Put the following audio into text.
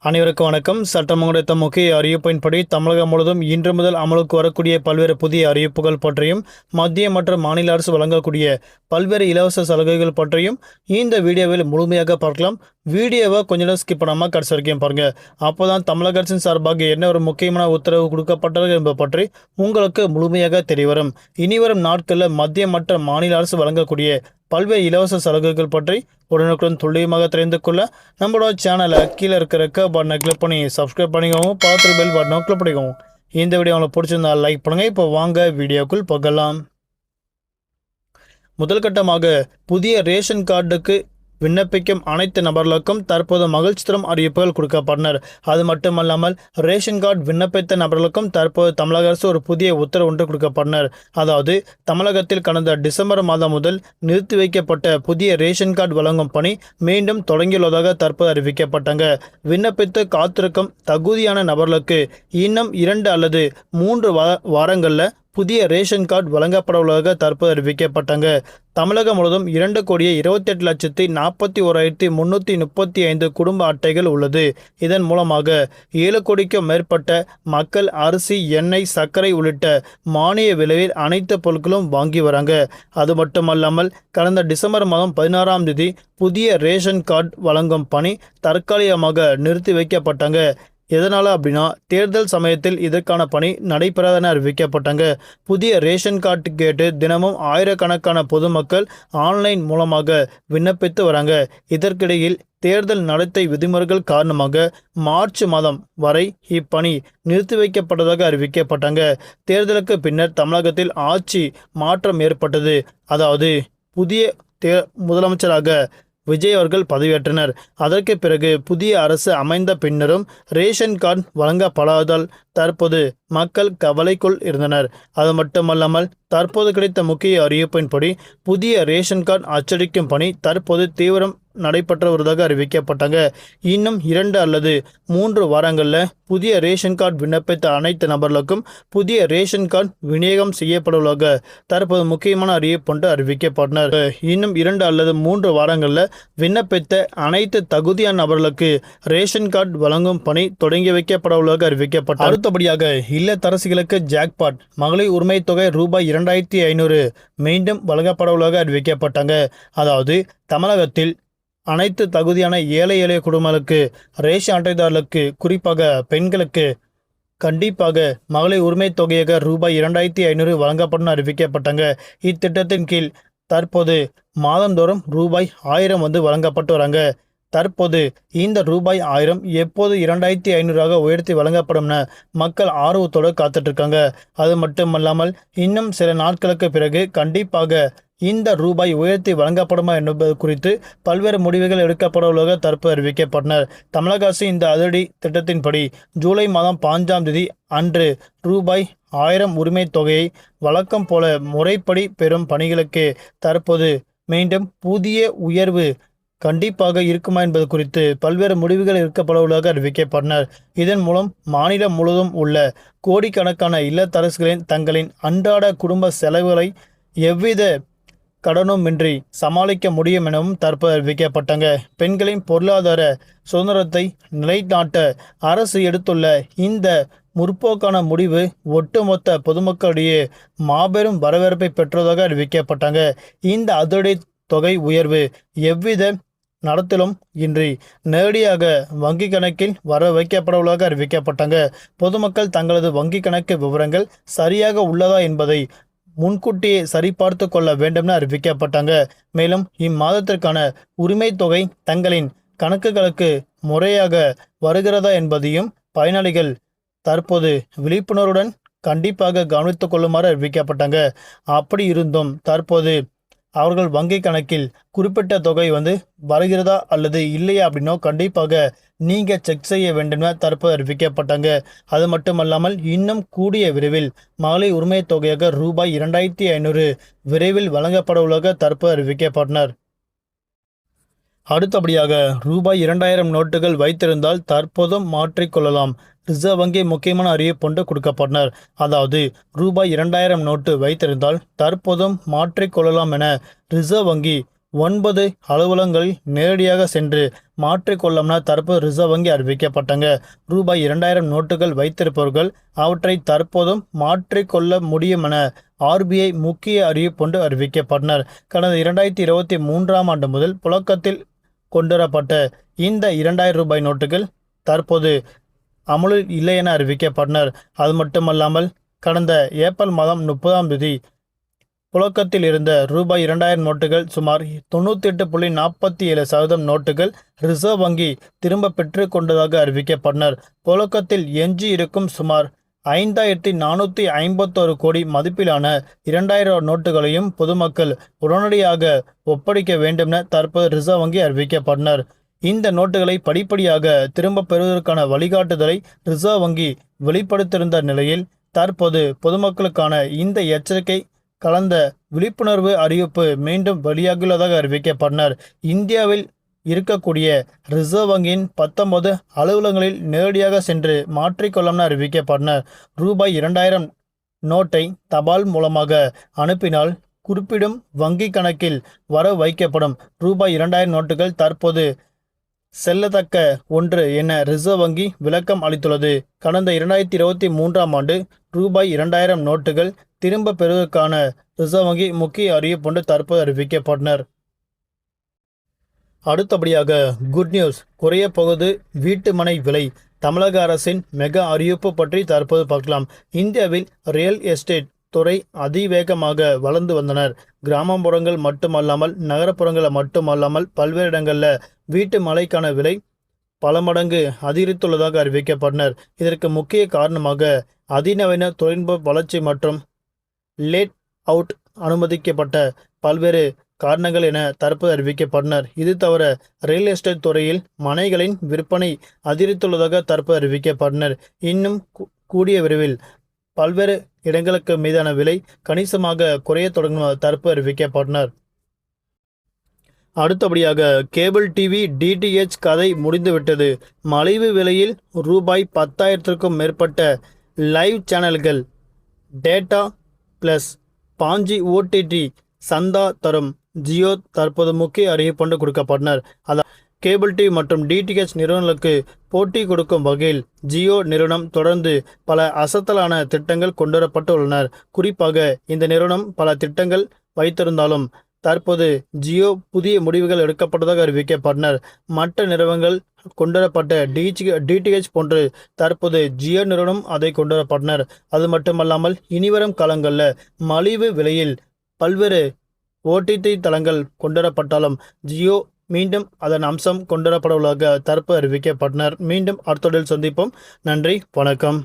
அனைவருக்கும் வணக்கம். சட்டம் கிடைத்த முக்கிய அறிவிப்பின்படி தமிழகம் முழுவதும் இன்று முதல் அமலுக்கு வரக்கூடிய பல்வேறு புதிய அறிவிப்புகள் பற்றியும் மத்திய மற்றும் மாநில அரசு வழங்கக்கூடிய பல்வேறு இலவச சலுகைகள் பற்றியும் இந்த வீடியோவில் முழுமையாக பார்க்கலாம். வீடியோவை கொஞ்சம் நேரம் ஸ்கிப் பண்ணாமல் கடைசி வரைக்கும் பாருங்க. அப்போதான் தமிழக அரசின் சார்பாக என்ன ஒரு முக்கியமான உத்தரவு கொடுக்கப்பட்டது என்பது பற்றி உங்களுக்கு முழுமையாக தெரியவரும். இனிவரும் நாட்களில் மத்திய மற்றும் மாநில அரசு வழங்கக்கூடிய பல்வேறு இலவச சலுகைகள் பற்றி உடனுக்குடன் துல்லியமாக தெரிந்து கொள்ள நம்மளோட சேனலை கீழே இருக்கிற பட்டனை கிளிக் பண்ணி சப்ஸ்கிரைப் பண்ணிக்கோங்க. பார்த்து பெல் பட்டனை கிளிக் பண்ணிக்கோங்க. இந்த வீடியோ உங்களுக்கு பிடிச்சிருந்தா லைக் பண்ணுங்க. இப்போ வாங்க வீடியோக்குள் போகலாம். முதல் கட்டமாக புதிய ரேஷன் கார்டுக்கு விண்ணப்பிக்கும் அனைத்து நபர்களுக்கும் தற்போது மகிழ்ச்சி தரும் அறிவிப்புகள் கொடுக்கப்பட்டனர். அது மட்டுமல்லாமல் ரேஷன் கார்டு விண்ணப்பித்த நபர்களுக்கும் தற்போது தமிழக அரசு ஒரு புதிய உத்தரவு ஒன்று கொடுக்கப்பட்டனர். அதாவது தமிழகத்தில் கடந்த டிசம்பர் மாதம் முதல் நிறுத்தி வைக்கப்பட்ட புதிய ரேஷன் கார்டு வழங்கும் பணி மீண்டும் தொடங்கியுள்ளதாக தற்போது அறிவிக்கப்பட்டாங்க. விண்ணப்பித்து காத்திருக்கும் தகுதியான நபர்களுக்கு இன்னும் 2 அல்லது 3 வாரங்களில் புதிய ரேஷன் கார்டு வழங்கப்பட உள்ளதாக தற்போது அறிவிக்கப்பட்டாங்க. தமிழகம் முழுவதும் 2,28,41,335 குடும்ப அட்டைகள் உள்ளது. இதன் மூலமாக 7 கோடிக்கும் மேற்பட்ட மக்கள் அரிசி, எண்ணெய், சர்க்கரை உள்ளிட்ட மானிய விலையில் அனைத்து பொருட்களும் வாங்கி வராங்க. அது மட்டுமல்லாமல் கடந்த டிசம்பர் மாதம் 16ஆம் தேதி புதிய ரேஷன் கார்டு வழங்கும் பணி தற்காலிகமாக நிறுத்தி வைக்கப்பட்டாங்க. எதனால் அப்படின்னா தேர்தல் சமயத்தில் இதற்கான பணி நடைபெறாதென அறிவிக்கப்பட்டாங்க. புதிய ரேஷன் கார்டு கேட்டு தினமும் ஆயிரக்கணக்கான பொதுமக்கள் ஆன்லைன் மூலமாக விண்ணப்பித்து வராங்க. இதற்கிடையில் தேர்தல் நடத்தை விதிமுறைகள் காரணமாக மார்ச் மாதம் வரை இப்பணி நிறுத்தி வைக்கப்பட்டதாக அறிவிக்கப்பட்டாங்க. தேர்தலுக்கு பின்னர் தமிழகத்தில் ஆட்சி மாற்றம் ஏற்பட்டது. அதாவது புதிய முதலமைச்சராக விஜய் அவர்கள் பதவியேற்றனர். அதற்கு பிறகு புதிய அரசு அமைந்த பின்னரும் ரேஷன் கார்டு வழங்கப்படாததால் தற்போது மக்கள் கவலைக்குள் இருந்தனர். அது மட்டுமல்லாமல் தற்போது கிடைத்த முக்கிய அறிவிப்பின்படி புதிய ரேஷன் கார்டு அச்சடிக்கும் பணி தற்போது தீவிரம் நடைபெற்று வருவதாக அறிவிக்கப்பட்டாங்க. இன்னும் 2 அல்லது 3 வாரங்களில் புதிய ரேஷன் கார்டு விண்ணப்பித்த அனைத்து நபர்களுக்கும் புதிய ரேஷன் கார்டு விநியோகம் செய்யப்படுவதாக தற்போது முக்கியமான அறிவிப்பு அறிவிக்கப்பட்டனர். இன்னும் 2 அல்லது 3 வாரங்களில் விண்ணப்பித்த அனைத்து தகுதியான நபர்களுக்கு ரேஷன் கார்டு வழங்கும் பணி தொடங்கி வைக்கப்பட உள்ளதாக அறிவிக்கப்பட்டது. அடுத்தபடியாக இல்லத்தரசிகளுக்கு ஜாக்பாட் மகளிர் உரிமை தொகை ரூபாய் 2,500 மீண்டும் வழங்கப்பட உள்ளதாக அறிவிக்கப்பட்டாங்க. அதாவது தமிழகத்தில் அனைத்து தகுதியான ஏழை எளிய குடும்பங்களுக்கு, ரேஷன் அட்டைதாரர்களுக்கு, குறிப்பாக பெண்களுக்கு கண்டிப்பாக மகளிர் உரிமை தொகையாக ரூபாய் 2,500 வழங்கப்படும் அறிவிக்கப்பட்டாங்க. இத்திட்டத்தின் கீழ் தற்போது மாதந்தோறும் ரூபாய் 1000 வழங்கப்பட்டு வராங்க. தற்போது இந்த ரூபாய் 1000 எப்போது 2,500 உயர்த்தி வழங்கப்படும் என மக்கள் ஆர்வத்தோடு காத்துட்ருக்காங்க. அது மட்டுமல்லாமல் இன்னும் சில நாட்களுக்கு பிறகு கண்டிப்பாக இந்த ரூபாய் உயர்த்தி வழங்கப்படுமா என்பது குறித்து பல்வேறு முடிவுகள் எடுக்கப்பட உள்ளதாக தற்போது அறிவிக்கப்பட்டனர். தமிழக அரசு இந்த அதிரடி திட்டத்தின்படி ஜூலை மாதம் 5ஆம் தேதி அன்று ரூபாய் 1000 உரிமை தொகையை வழக்கம் போல முறைப்படி பெறும் பணிகளுக்கு தற்போது மீண்டும் புதிய உயர்வு கண்டிப்பாக இருக்குமா என்பது குறித்து பல்வேறு முடிவுகள் எடுக்கப்பட உள்ளதாக அறிவிக்கப்பட்டனர். இதன் மூலம் மாநிலம் முழுவதும் உள்ள கோடிக்கணக்கான இல்லத்தரசிகளின் தங்களின் அன்றாட குடும்ப செலவுகளை எவ்வித கடனுமின்றி சமாளிக்க முடியும் எனவும் தற்போது அறிவிக்கப்பட்டாங்க. பெண்களின் பொருளாதார சுதந்திரத்தை நிலைநாட்ட அரசு எடுத்துள்ள இந்த முற்போக்கான முடிவு ஒட்டுமொத்த பொதுமக்களிடையே மாபெரும் வரவேற்பை பெற்றதாக அறிவிக்கப்பட்டாங்க. இந்த அதிரடி தொகை உயர்வு எவ்வித நடத்திலும் இன்றி நேரடியாக வங்கி கணக்கில் வர வைக்கப்பட உள்ளதாக அறிவிக்கப்பட்டாங்க. பொதுமக்கள் தங்களது வங்கி கணக்கு விவரங்கள் சரியாக உள்ளதா என்பதை முன்கூட்டியே சரிபார்த்து கொள்ள வேண்டும் என அறிவிக்கப்பட்டாங்க. மேலும் இம்மாதத்திற்கான உரிமை தொகை தங்களின் கணக்குகளுக்கு முறையாக வருகிறதா என்பதையும் பயனாளிகள் தற்போது விழிப்புணர்வுடன் கண்டிப்பாக கவனித்துக் கொள்ளுமாறு அறிவிக்கப்பட்டாங்க. அப்படி இருந்தும் தற்போது அவர்கள் வங்கி கணக்கில் குறிப்பிட்ட தொகை வருகிறதா அல்லது இல்லையா அப்படின்னோ கண்டிப்பாக நீங்கள் செக் செய்ய வேண்டும் என தற்போது அறிவிக்கப்பட்டாங்க. அது மட்டுமல்லாமல் இன்னும் கூடிய விரைவில் மகளிர் உரிமை தொகையாக ரூபாய் 2,500 விரைவில் வழங்கப்பட உள்ளதாக தற்போது அறிவிக்கப்பட்டனர். அடுத்தபடியாக ரூபாய் 2,000 நோட்டுகள் வைத்திருந்தால் தற்போதும் மாற்றிக்கொள்ளலாம். ரிசர்வ் வங்கி முக்கியமான அறிவிப்பு கொடுக்கப்பட்டனர். அதாவது ரூபாய் 2,000 நோட்டு வைத்திருந்தால் தற்போதும் மாற்றிக்கொள்ளலாம் என ரிசர்வ் வங்கி 9 அலுவலகங்களில் நேரடியாக சென்று மாற்றிக்கொள்ளும்னா தற்போது ரிசர்வ் வங்கி அறிவிக்கப்பட்டாங்க. ரூபாய் 2000 நோட்டுகள் வைத்திருப்பவர்கள் அவற்றை தற்போதும் மாற்றிக்கொள்ள முடியும் என RBI முக்கிய அறிவிப்பொன்று அறிவிக்கப்பட்டனர். கடந்த 2023ஆம் ஆண்டு முதல் புழக்கத்தில் கொண்டுவரப்பட்ட இந்த 2000 ரூபாய் நோட்டுகள் தற்போது அமலில் இல்லை என அறிவிக்கப்பட்டனர். அது மட்டுமல்லாமல் கடந்த ஏப்ரல் மாதம் 30ஆம் தேதி புழக்கத்தில் இருந்த ரூபாய் 2000 நோட்டுகள் சுமார் 98.47% நோட்டுகள் ரிசர்வ் வங்கி திரும்ப பெற்று கொண்டதாக அறிவிக்கப்பட்டனர். புழக்கத்தில் எஞ்சி இருக்கும் சுமார் 5451 கோடி மதிப்பிலான 2000 நோட்டுகளையும் பொதுமக்கள் உடனடியாக ஒப்படைக்க வேண்டும் என தற்போது ரிசர்வ் வங்கி அறிவிக்கப்பட்டனர். இந்த நோட்டுகளை படிப்படியாக திரும்ப பெறுவதற்கான வழிகாட்டுதலை ரிசர்வ் வங்கி வெளிப்படுத்தியிருந்த நிலையில் தற்போது பொதுமக்களுக்கான இந்த எச்சரிக்கை கலந்த விழிப்புணர்வு அறிவிப்பு மீண்டும் வெளியாகியுள்ளதாக அறிவிக்கப்பட்டனர். இந்தியாவில் இருக்கக்கூடிய ரிசர்வ் வங்கியின் 19 அலுவலகங்களில் நேரடியாக சென்று மாற்றிக்கொள்ளும் அறிவிக்கப்பட்டனர். ரூபாய் 2000 நோட்டை தபால் மூலமாக அனுப்பினால் குறிப்பிடும் வங்கி கணக்கில் வர வைக்கப்படும். ரூபாய் 2000 நோட்டுகள் தற்போது செல்லத்தக்க ஒன்று என ரிசர்வ் வங்கி விளக்கம் அளித்துள்ளது. கடந்த 2023ஆம் ஆண்டு ரூபாய் 2000 நோட்டுகள் திரும்ப பெறுவதற்கான ரிசர்வ் வங்கி முக்கிய அறிவிப்பொன்று தற்போது அறிவிக்கப்பட்டனர். அடுத்தபடியாக குட் நியூஸ், குறைய போகுது வீட்டு மனை விலை. தமிழக அரசின் மெகா அறிவிப்பு பற்றி தற்போது பார்க்கலாம். இந்தியாவில் ரியல் எஸ்டேட் துறை அதிவேகமாக வளர்ந்து வந்தனர். கிராமப்புறங்கள் மட்டுமல்லாமல் நகரப்புறங்களில் மட்டுமல்லாமல் பல்வேறு இடங்களில் வீட்டு மனைக்கான விலை பல மடங்கு அதிகரித்துள்ளதாக அறிவிக்கப்பட்டனர். இதற்கு முக்கிய காரணமாக அதிநவீன தொழில்நுட்ப வளர்ச்சி மற்றும் லேட் அவுட் அனுமதிக்கப்பட்ட பல்வேறு காரணங்கள் என தற்போது அறிவிக்கப்பட்டனர். இது தவிர ரியல் எஸ்டேட் துறையில் மனைகளின் விற்பனை அதிகரித்துள்ளதாக தற்போது அறிவிக்கப்பட்டனர். இன்னும் கூடிய விரைவில் பல்வேறு இடங்களுக்கு மீதான விலை கணிசமாக குறைய தொடங்கும் தற்போது அறிவிக்கப்பட்டனர். அடுத்தபடியாக கேபிள் டிவி DTH கதை முடிந்துவிட்டது. மலிவு விலையில் ரூபாய் 10,000க்கும் மேற்பட்ட லைவ் சேனல்கள், டேட்டா பிளஸ் 5G OTT சந்தா தரும் ஜியோ தற்போது முக்கிய அறிவிப்பொன்று கொடுக்கப்பட்டனர். அதாவது கேபிள் டிவி மற்றும் DTH நிறுவனங்களுக்கு போட்டி கொடுக்கும் வகையில் ஜியோ நிறுவனம் தொடர்ந்து பல அசத்தலான திட்டங்கள் கொண்டுவரப்பட்டு உள்ளனர். குறிப்பாக இந்த நிறுவனம் பல திட்டங்கள் வைத்திருந்தாலும் தற்போது ஜியோ புதிய முடிவுகள் எடுக்கப்பட்டதாக அறிவிக்கப்பட்டனர். மற்ற நிறுவனங்கள் கொண்டுவரப்பட்ட DTH போன்று தற்போது ஜியோ நிறுவனம் அதை கொண்டுவரப்பட்டனர். அது மட்டுமல்லாமல் இனிவரும் காலங்களில் மலிவு விலையில் பல்வேறு OTT தளங்கள் கொண்டுவரப்பட்டாலும் ஜியோ மீண்டும் அதன் அம்சம் கொண்டுவரப்பட உள்ளதாக தற்போது அறிவிக்கப்பட்டனர். மீண்டும் அடுத்த சந்திப்போம். நன்றி, வணக்கம்.